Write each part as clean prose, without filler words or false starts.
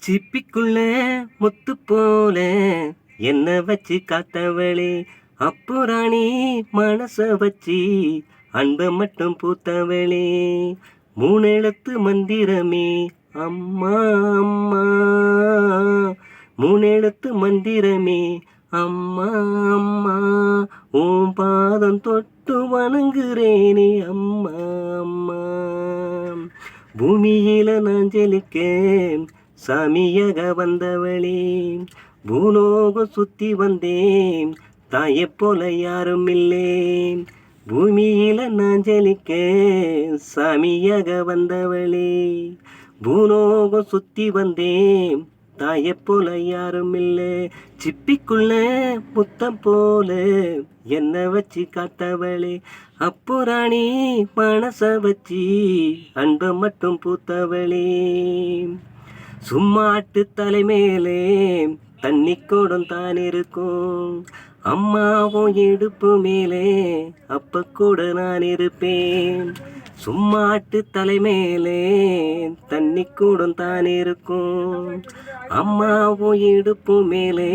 சிப்பிக்குள்ள முத்து போல என்ன வச்சு காத்தவளே, அப்புறாணி மனச வச்சு அன்ப மட்டும் பூத்தவளே, மூணெழுத்து மந்திரமே அம்மா அம்மா, மூணெழுத்து மந்திரமே அம்மா அம்மா, உன் பாதம் தொட்டு வணங்குறேனே அம்மா அம்மா. பூமியில நான் ஜெலிக்கேன் சாமியாக வந்தவளே, பூலோகம் சுத்தி வந்தேன் தாயை போல யாரும் இல்லேன். பூமியில நான் ஜெலிக்க சாமியாக வந்தவளே, பூலோகம் சுத்தி வந்தேன் தாயை போல யாரும் இல்லை. சிப்பிக்குள்ள முத்தம் போல என்ன வச்சு காத்தவளே, அப்புறாணி மனச வச்சு அன்ப மட்டும் பூத்தவளே, சும்மாட்டு தலைமேலே தண்ணி கூடம் தான் இருக்கும், அம்மாவும் இடுப்பு மேலே அப்ப கூட நான் இருப்பேன். சும்மாட்டு தலைமேலே தண்ணி கூடம் தான் இருக்கும், அம்மாவும் இடுப்பு மேலே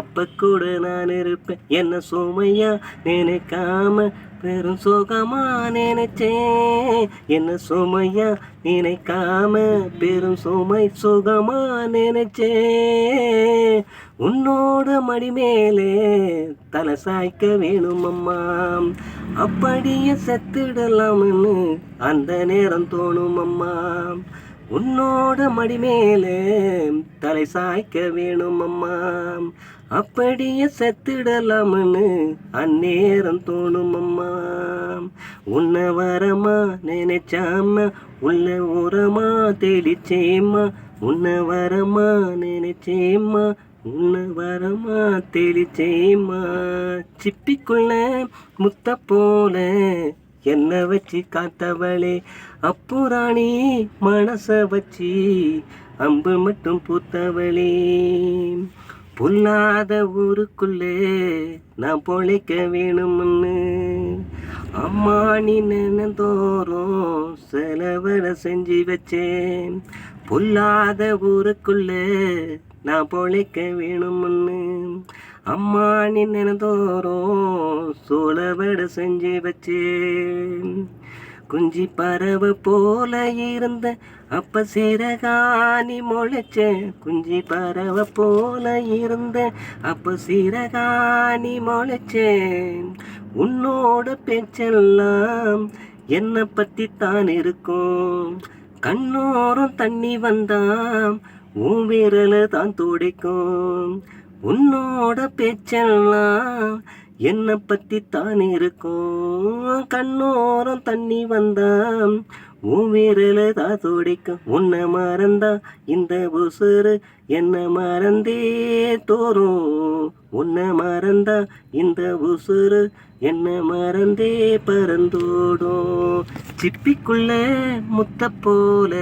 அப்ப கூட நான் இருப்பேன். என்ன சுமையா நினைக்காம பெரும் சுகமா நினைச்சேன், என்ன சுமையா நினைக்காம பெரும் சுமை சுகமா நினைச்சேன். உன்னோட மடி மேலே தலை சாய்க்க வேணும் அம்மா, அப்படியே செத்துடலாம்னு அந்த நேரம் தோணும் அம்மா. உன்னோட மடி மேலே தலை சாய்க்க வேணும் அம்மா, அப்படியே செத்துடலாம்னு அந்நேரம் தோணும் அம்மா. உன்னை வரமா நினைச்சாம உள்ள உரமா தெளிச்சேம்மா, உன்னை வரமா நினைச்சேம்மா உன்னை வரமா தெளிச்சேம்மா. சிப்பிக்குள்ள முத்த போல என்ன வச்சு காத்தவளே, அப்புறாணி மனச வச்சு அம்பு மட்டும் பூத்தவளே, பொல்லாத ஊருக்குள்ளே நான் பொழைக்க வேணும்னு அம்மா நீ நினைந்தோறும் செலவர செஞ்சு வச்சேன். பொல்லாத ஊருக்குள்ளே நான் பொழைக்க வேணும்னு அம்மா நீ நினைந்தோறும் சோளவட செஞ்சு வச்சேன். குஞ்சி பறவை போல இருந்த அப்ப சிறகாணி முளைச்சேன், குஞ்சி பறவை போல இருந்த அப்ப சிறகாணி முளைச்சேன். உன்னோட பேச்செல்லாம் என்னை பத்தி தான் இருக்கும், கண்ணோரம் தண்ணி வந்தாம் உன் விரல தான் துடைக்கும். உன்னோட பேச்செல்லாம் என்னை பத்தி தான் இருக்கும், கண்ணோரம் தண்ணி வந்தாம் உன் விரல தான் துடைக்கும். உன்னை மறந்தா இந்த உசுறு என்ன மறந்தே தோறும், உன்னை மறந்தா இந்த உசுறு என்ன மறந்தே பறந்தோடும். சிப்பிக்குள்ள முத்த போல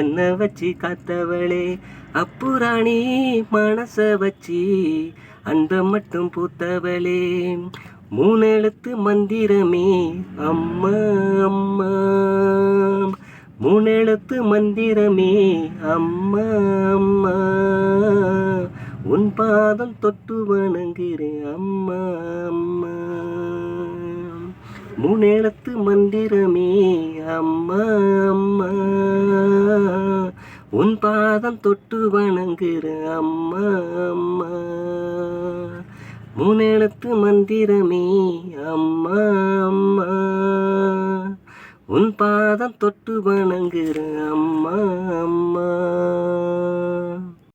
என்ன வச்சு காத்தவளே, அப்புறாணி மனச வச்சு அன்ப மட்டும் பூத்தவளே, மூணெழுத்து மந்திரமே அம்மா அம்மா, மூணெழுத்து மந்திரமே அம்மா அம்மா, உன் பாதம் தொட்டு வணங்குறேன் அம்மா அம்மா. மூணெழுத்து மந்திரமே அம்மா அம்மா, உன் பாதம் தொட்டு வணங்குறேன் அம்மா அம்மா. மூணெழுத்து மந்திரமே அம்மா அம்மா, உன் பாதம் தொட்டு வணங்குறேன் அம்மா அம்மா.